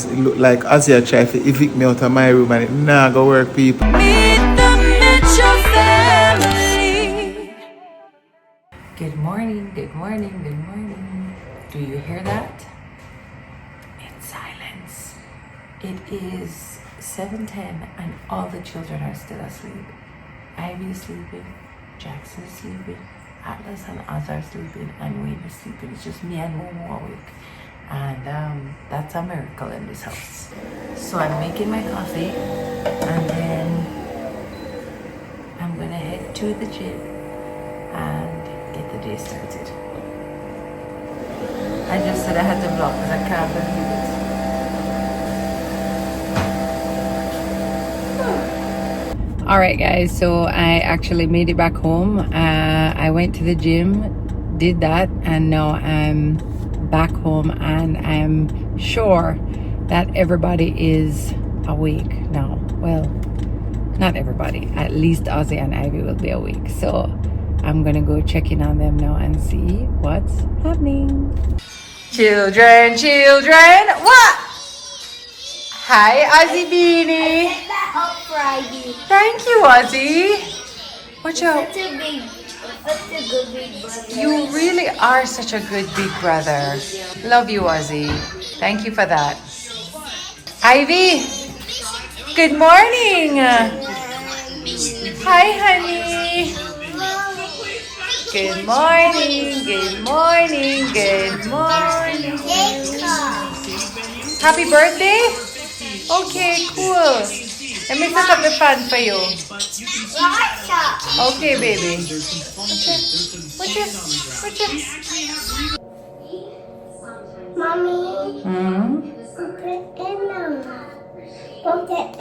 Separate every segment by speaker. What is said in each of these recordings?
Speaker 1: It look like Asia try to evict me out of my room and it nah go work, people.
Speaker 2: Meet the Mitchell family.
Speaker 3: Good morning, good morning, good morning. Do you hear that? It's silence. It is 7:10 and all the children are still asleep. Ivy is sleeping, Jackson is sleeping, Atlas and Oz are sleeping, and Wayne is sleeping. It's just me and Momo awake. And that's a miracle in this house. So I'm making my coffee and then I'm gonna head to the gym and get the day started. I just said I had to vlog because I can't believe it. Alright guys, so I actually made it back home. I went to the gym, did that, and now I'm back home and I'm sure that everybody is awake now. Well, not everybody, at least Ozzy and Ivy will be awake. So I'm gonna go check in on them now and see what's happening. Children, what? Hi, Ozzy Beanie. Thank you, Ozzy. Watch out. You really are such a good big brother. Love you, Ozzy. Thank you for that. Ivy, good morning. Hi, honey. Good morning, good morning, good morning. Happy birthday? Okay, cool. Let me set up the fan for you. Okay, baby. Watch it.
Speaker 4: Mommy.
Speaker 3: Mm-hmm.
Speaker 4: Put it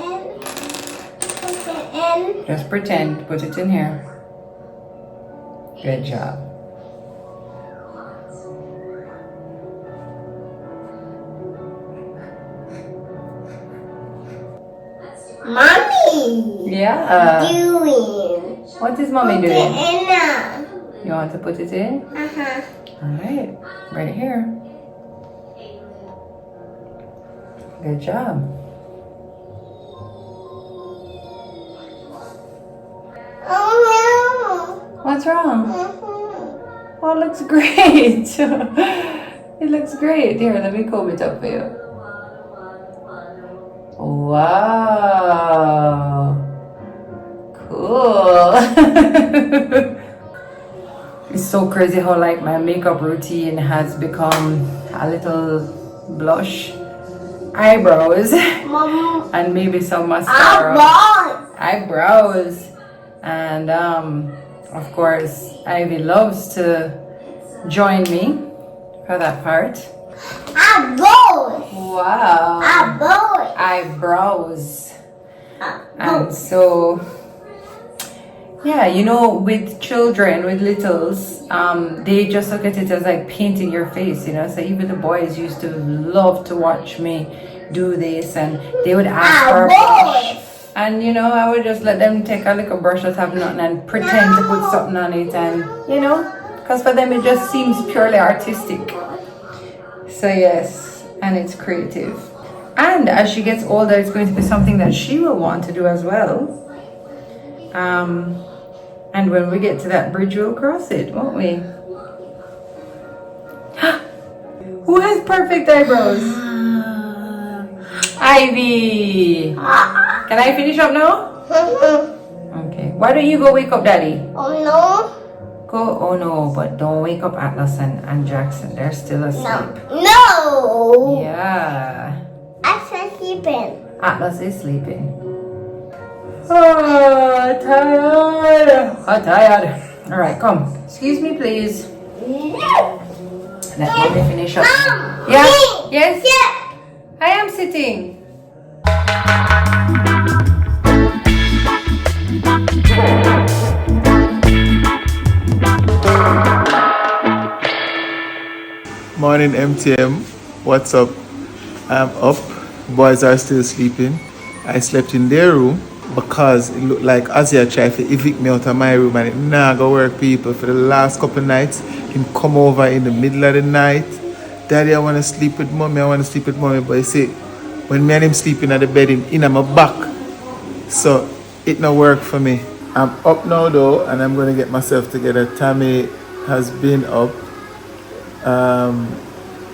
Speaker 4: in.
Speaker 3: Just pretend. Put it in here. Good job.
Speaker 4: Mommy.
Speaker 3: Yeah.
Speaker 4: Doing.
Speaker 3: What is mommy
Speaker 4: Put
Speaker 3: doing?
Speaker 4: it in now.
Speaker 3: You want to put it in?
Speaker 4: Uh-huh.
Speaker 3: Alright. Right here. Good job.
Speaker 4: Oh
Speaker 3: What's wrong?
Speaker 4: no.
Speaker 3: Oh, it looks great. It looks great. Here, let me comb it up for you. Wow. Cool. It's so crazy how like my makeup routine has become a little blush, eyebrows,
Speaker 4: Mom.
Speaker 3: and maybe some mascara. Eyebrows. And of course Ivy loves to join me for that part. Wow. Eyebrows. And so yeah, you know, with children, with littles, they just look at it as like painting your face, you know. So even the boys used to love to watch me do this, and they would ask for a brush. And you know, I would just let them take a little brush that have nothing and pretend to put something on it, and you know, because for them it just seems purely artistic. So yes, and it's creative. And as she gets older, it's going to be something that she will want to do as well. And when we get to that bridge, we'll cross it, won't we? Who has perfect eyebrows? Ivy. Can I finish up now? Okay. Why don't you go wake up Daddy?
Speaker 4: Oh no.
Speaker 3: Go. Oh no, but don't wake up Atlas and Jackson. They're still asleep.
Speaker 4: No.
Speaker 3: Yeah.
Speaker 4: I'm sleeping.
Speaker 3: Atlas is sleeping. Oh, tired. I'm tired. All right, come. Excuse me, please. Let me finish up.
Speaker 4: Mom,
Speaker 3: Yeah.
Speaker 4: me.
Speaker 3: Yes.
Speaker 4: Yeah.
Speaker 3: I am sitting.
Speaker 1: Morning, MTM. What's up? I'm up. Boys are still sleeping. I slept in their room because it looked like Asia tried to evict me out of my room and it nah go work, people. For the last couple nights, him come over in the middle of the night. Daddy, I want to sleep with mommy. But he say, when me and him sleeping at the bed in my back. So it no work for me. I'm up now though, and I'm gonna get myself together. Tami has been up.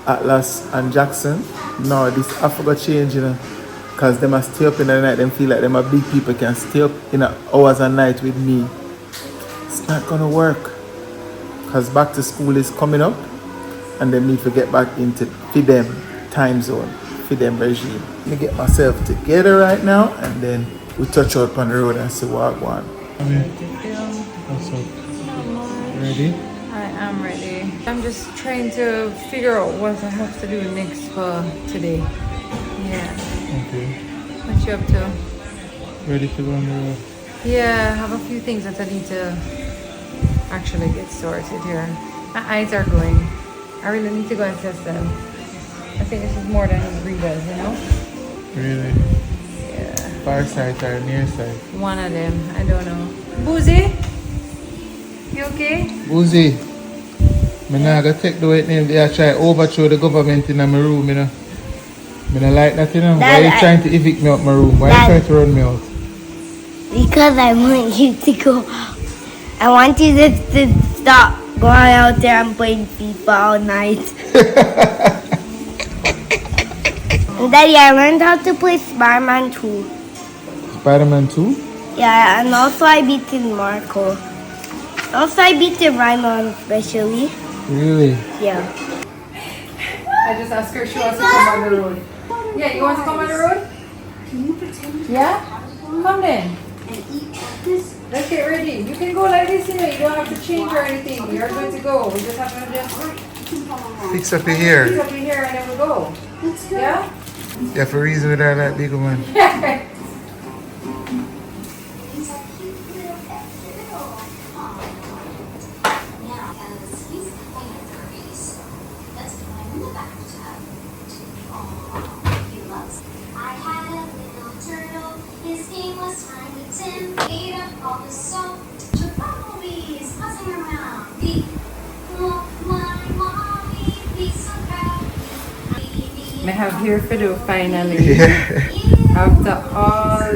Speaker 1: Atlas and Jackson. No, this I forgot change, you know. Cause them must stay up in the night, them feel like them are big people can stay up in hours and night with me. It's not gonna work. Cause back to school is coming up and they need to get back into feed them time zone, feed them regime. Let me get myself together right now and then we touch out on the road and see what I want. What's up? Ready?
Speaker 3: I am ready. I'm just trying to figure out what I have to do next for today. Yeah.
Speaker 1: Okay.
Speaker 3: What you up to?
Speaker 1: Ready to go on the road?
Speaker 3: Yeah, I have a few things that I need to actually get sorted here. My eyes are going. I really need to go and test them. I think this is more than readers, you know?
Speaker 1: Really?
Speaker 3: Yeah.
Speaker 1: Far sight or near sight?
Speaker 3: One of them. I don't know. Boozy? You okay?
Speaker 1: Boozy, I'm not going to take the white name. They are trying to overthrow the government in my room, you know. I don't like that, you know. Why are you trying to evict me out my room? Why are you trying to run me out?
Speaker 4: Because I want you to go out. I want you to stop going out there and playing FIFA all night. Daddy, I learned how to play Spider-Man 2.
Speaker 1: Spider-Man 2?
Speaker 4: Yeah, and also I beat Marco. Also I beat Rhino especially.
Speaker 1: Really?
Speaker 4: Yeah.
Speaker 3: I just asked her if she wants to come on the road. Yeah, you want to come on the road?
Speaker 5: Can you pretend
Speaker 3: Yeah? Come then.
Speaker 5: and eat this?
Speaker 3: Let's get ready. You can go like this, you know. You don't have to change or anything. You're going to go. We just have to just
Speaker 1: Fix up your hair.
Speaker 3: pick up your hair and then we go.
Speaker 5: Let's go.
Speaker 3: Yeah?
Speaker 1: You have a reason with that, like, big man.
Speaker 5: He's a cute little pet turtle. Now, as he's playing with the race, let's climb in the bathtub. He loves it. I had a little turtle. His name was Tiny Tim. Ate up all the soap. Took bumblebees buzzing around me. Look, my mommy, be so proud.
Speaker 3: I have hair for do finally.
Speaker 1: Yeah.
Speaker 3: After all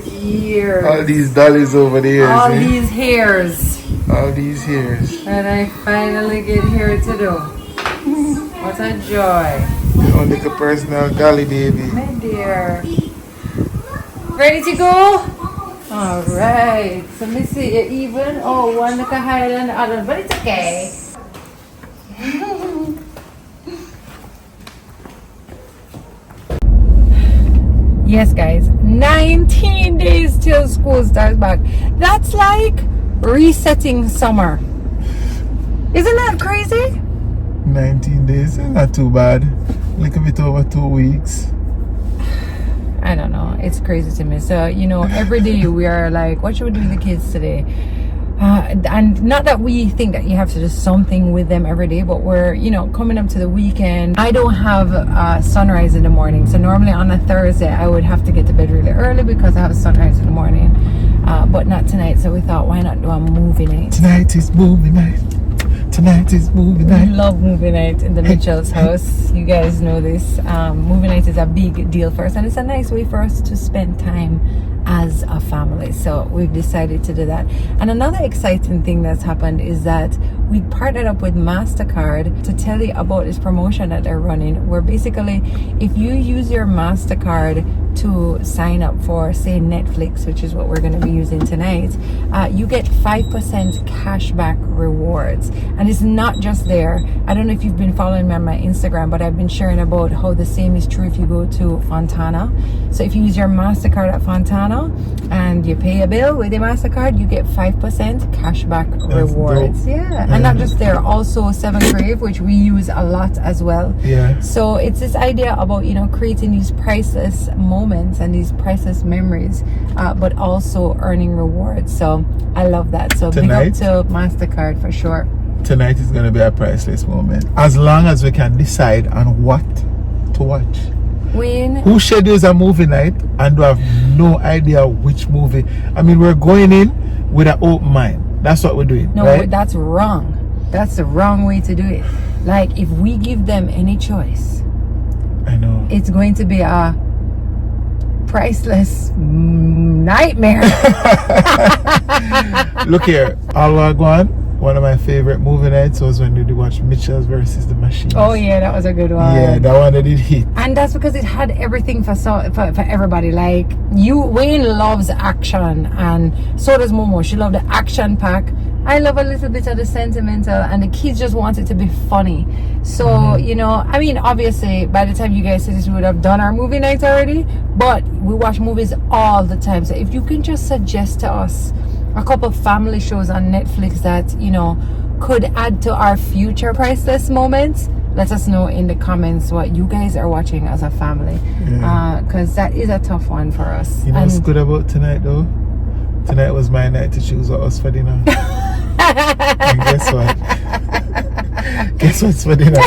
Speaker 3: these years.
Speaker 1: All these dollies over the years,
Speaker 3: All
Speaker 1: eh?
Speaker 3: these hairs.
Speaker 1: All these years.
Speaker 3: And I finally get hair to do. What a joy.
Speaker 1: Your own little personal golly, baby.
Speaker 3: My dear. Ready to go? Alright. So let me see. You're even. Oh, one look higher than the other. But it's okay. Yes, guys. 19 days till school starts back. That's like resetting summer. Isn't that crazy?
Speaker 1: 19 days, not too bad. Like a bit over 2 weeks.
Speaker 3: I don't know. It's crazy to me. So, you know, every day we are like, what should we do with the kids today? And not that we think that you have to do something with them every day, but we're, you know, coming up to the weekend. I don't have sunrise in the morning. So normally on a Thursday, I would have to get to bed really early because I have sunrise in the morning. But not tonight. So we thought, why not do a movie night?
Speaker 1: Tonight is movie night. Tonight is movie
Speaker 3: I
Speaker 1: night.
Speaker 3: love movie night in the Mitchell's house. You guys know this. Movie night is a big deal for us, and it's a nice way for us to spend time as a family. So we've decided to do that. And another exciting thing that's happened is that we partnered up with Mastercard to tell you about this promotion that they're running, where basically if you use your Mastercard to sign up for, say, Netflix, which is what we're going to be using tonight, you get 5% cashback rewards. And it's not just there. I don't know if you've been following me on my Instagram, but I've been sharing about how the same is true if you go to Fontana. So if you use your Mastercard at Fontana and you pay a bill with your Mastercard, you get 5% cashback rewards.
Speaker 1: Dope.
Speaker 3: Yeah. And not just there, also 7 Crave, which we use a lot as well.
Speaker 1: Yeah.
Speaker 3: So it's this idea about, you know, creating these priceless moments and these priceless memories, but also earning rewards. So I love that. So
Speaker 1: Tonight?
Speaker 3: big up to Mastercard for sure.
Speaker 1: Tonight is going to be a priceless moment. As long as we can decide on what to watch.
Speaker 3: Win.
Speaker 1: Who schedules a movie night and we have no idea which movie? I mean, we're going in with an open mind. That's what we're doing.
Speaker 3: No,
Speaker 1: right?
Speaker 3: that's wrong. That's the wrong way to do it. Like, if we give them any choice,
Speaker 1: I know.
Speaker 3: it's going to be a priceless nightmare.
Speaker 1: Look here, all I go on. One of my favorite movie nights was when we did watch Mitchell's versus the Machines.
Speaker 3: Oh yeah, that was a good one.
Speaker 1: Yeah, that one that did hit.
Speaker 3: And that's because it had everything for everybody. Like Wayne loves action, and so does Momo. She loved the action pack. I love a little bit of the sentimental, and the kids just want it to be funny. So you know, I mean, obviously, by the time you guys see this, we would have done our movie nights already. But we watch movies all the time. So if you can just suggest to us a couple of family shows on Netflix that, you know, could add to our future priceless moments, let us know in the comments what you guys are watching as a family. Because that is a tough one for us.
Speaker 1: You know what's good about tonight though? Tonight was my night to choose us for dinner. And guess what? Guess what's for dinner?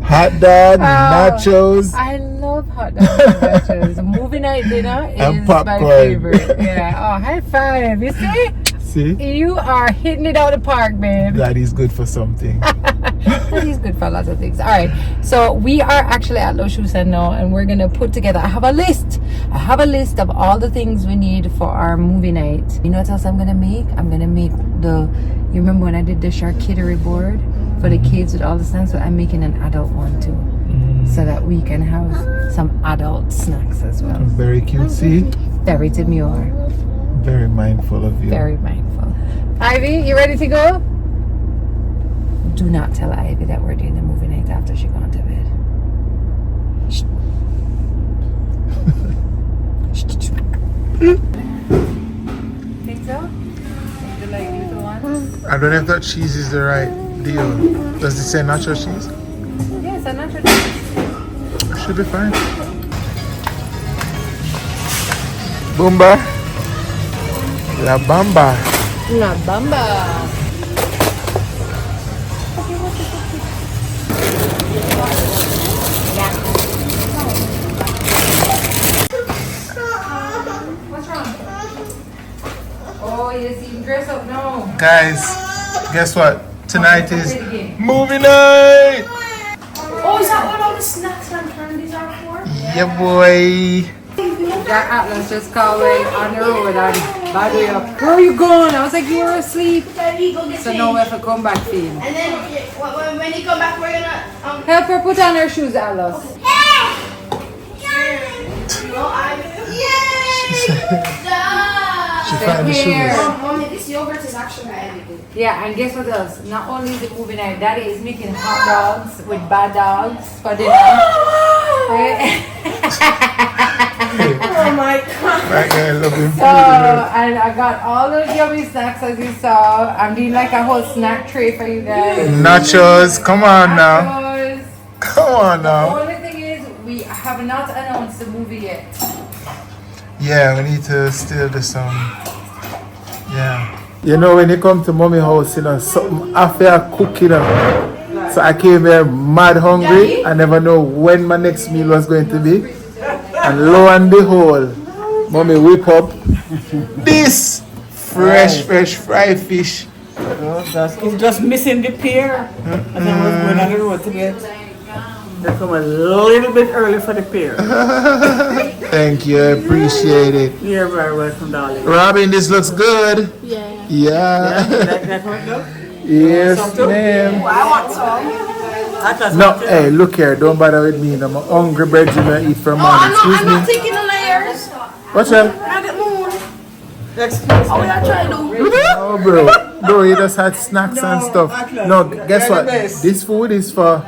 Speaker 1: Hot dog, nachos.
Speaker 3: I love hot dogs and nachos. Movie night dinner
Speaker 1: And
Speaker 3: is
Speaker 1: popcorn.
Speaker 3: my favorite. Yeah. Oh, high five. You see?
Speaker 1: See?
Speaker 3: You are hitting it out of the park, babe.
Speaker 1: That is good for something.
Speaker 3: That is good for lots of things. All right. So we are actually at Los Shusen now, and we're going to put together. I have a list of all the things we need for our movie night. You know what else I'm going to make? I'm going to make you remember when I did the charcuterie board for the kids with all the snacks? So I'm making an adult one too. So that we can have some adult snacks as well.
Speaker 1: Very cutesy.
Speaker 3: Very demure.
Speaker 1: Very mindful of you.
Speaker 3: Very mindful. Ivy, you ready to go? Do not tell Ivy that we're doing the movie night after she gone to bed. Shh. Think so? You like little ones?
Speaker 1: I don't know if that cheese is the right deal. Does it say nacho cheese?
Speaker 3: Yes, I'm not sure. That
Speaker 1: Should be fine. Boomba. La Bamba.
Speaker 3: La Bamba. What's wrong? Oh, you see him dress up now.
Speaker 1: Guys, guess what? Tonight is movie night.
Speaker 6: Oh, is that what all the snacks and candies are for?
Speaker 1: Yeah, boy.
Speaker 3: That Atlas just called me on the road and bad way up. Where are you going? I was like, you were asleep. So now we have to come back to him.
Speaker 6: And then when you come back, we're gonna
Speaker 3: Help her put on her shoes, Atlas.
Speaker 1: She found the shoes.
Speaker 6: Mommy, this yogurt is actually edited.
Speaker 3: Yeah, and guess what else? Not only is it movie night, Daddy is making hot dogs with bad dogs for dinner.
Speaker 6: Oh my god.
Speaker 1: That guy love him.
Speaker 3: So, and I got all those yummy snacks as you saw. I'm doing like a whole snack tray for you guys.
Speaker 1: Nachos, come on now.
Speaker 3: Nachos.
Speaker 1: Come on
Speaker 3: The
Speaker 1: now.
Speaker 3: only thing is, we have not announced the movie yet.
Speaker 1: Yeah, we need to still do some. Yeah. You know, when you come to mommy house, you know, something after cooking, you know. So I came here mad hungry. I never know when my next meal was going to be. And lo and behold, mommy whip up this fresh fried fish.
Speaker 7: It's just missing the pear. And then we're going on the road to get. They come a little bit early for the pear.
Speaker 1: Thank you, I appreciate it.
Speaker 7: You're very welcome, darling.
Speaker 1: Robin, this looks good.
Speaker 6: Yeah.
Speaker 1: Yeah.
Speaker 7: You like that one, though?
Speaker 1: Yes, ma'am.
Speaker 6: I want some.
Speaker 1: No, hey, look here, don't bother with me. I'm a hungry bread you may eat from morning.
Speaker 6: I'm
Speaker 1: Excuse
Speaker 6: not
Speaker 1: me.
Speaker 6: taking the layers.
Speaker 1: What's up?
Speaker 6: I get moon.
Speaker 7: Excuse
Speaker 6: Oh, we are trying to do.
Speaker 1: Oh, bro, you just had snacks and stuff. No, guess what? This food is for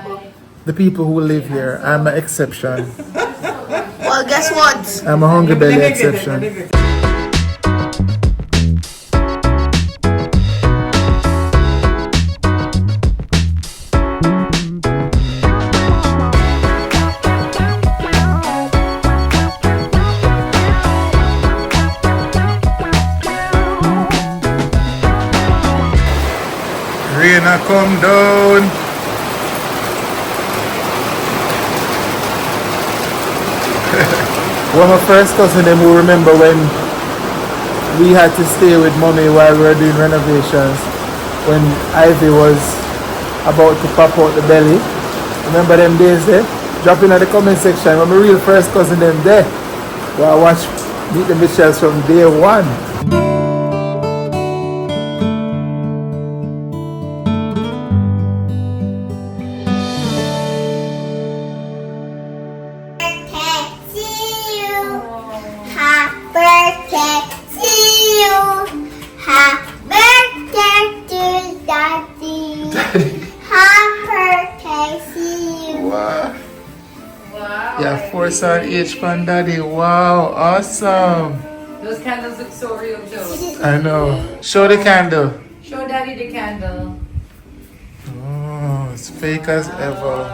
Speaker 1: the people who live here. I'm an exception.
Speaker 6: Well, guess what?
Speaker 1: I'm a hungry belly exception. Rain a come down. One of my first cousin them who remember when we had to stay with mommy while we were doing renovations when Ivy was about to pop out the belly. Remember them days there? Drop in the comment section when my real first cousin them there. Go and watch Meet the Mitchells from day one. Yeah, 4 star each pan daddy. Wow, awesome.
Speaker 3: Those candles look so real too.
Speaker 1: I know. Show the candle.
Speaker 3: Show daddy the candle.
Speaker 1: Oh, it's fake as ever.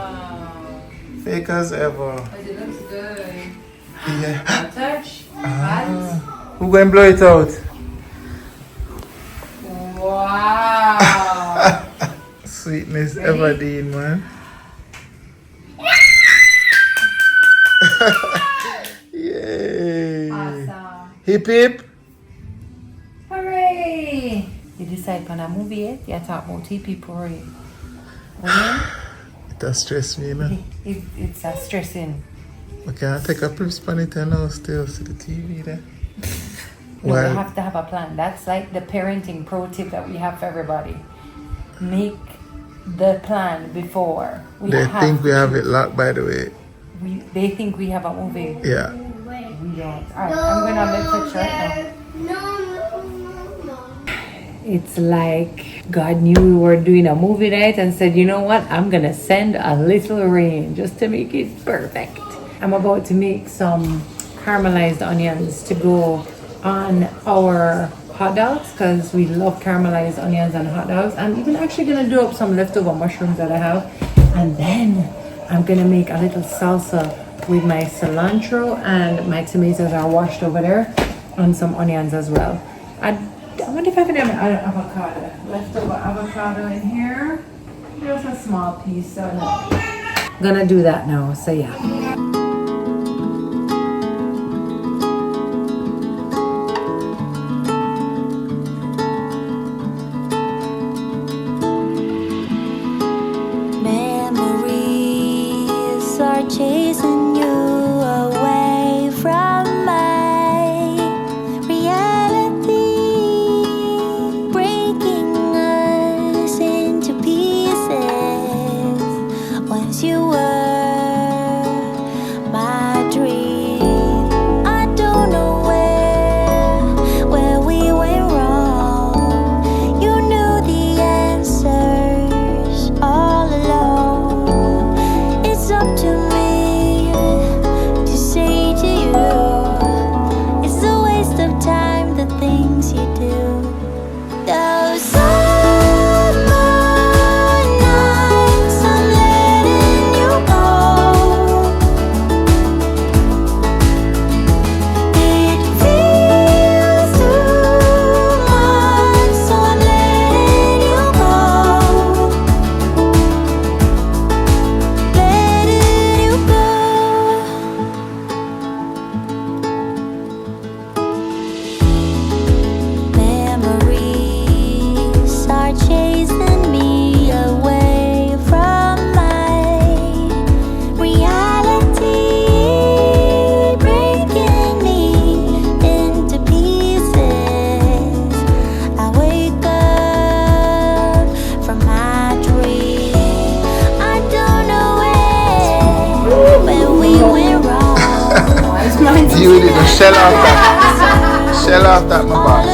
Speaker 1: Fake as ever.
Speaker 3: But it looks good.
Speaker 1: Yeah.
Speaker 3: I'll touch. Hands.
Speaker 1: Who going to blow it out?
Speaker 3: Wow.
Speaker 1: Sweetness ever, Dane, man. Yay.
Speaker 3: Awesome.
Speaker 1: Hip hip.
Speaker 3: Hooray. You decide on a movie yet? You talk about TP parade. When?
Speaker 1: It does stress me, you know.
Speaker 3: It's a stressing.
Speaker 1: Okay, I'll take a prep span it and I'll still see the TV there.
Speaker 3: No, we have to have a plan. That's like the parenting pro tip that we have for everybody. Make the plan before.
Speaker 1: They think we have it locked, by the way.
Speaker 3: They think we have a movie.
Speaker 1: Yeah.
Speaker 3: We don't. Alright, I'm gonna Netflix right now. It's like God knew we were doing a movie night and said, you know what? I'm gonna send a little rain just to make it perfect. I'm about to make some caramelized onions to go on our hot dogs because we love caramelized onions and hot dogs. I'm even actually gonna do up some leftover mushrooms that I have, and then I'm gonna make a little salsa with my cilantro, and my tomatoes are washed over there, and some onions as well. I wonder if I can have an avocado, leftover avocado in here. Just a small piece, so I'm gonna do that now. So yeah.
Speaker 2: Chasing you away from my reality, breaking us into pieces. Once you were my dream, I don't know where we went wrong. You knew the answers all along. It's up to me.
Speaker 1: Shell off that, my boss.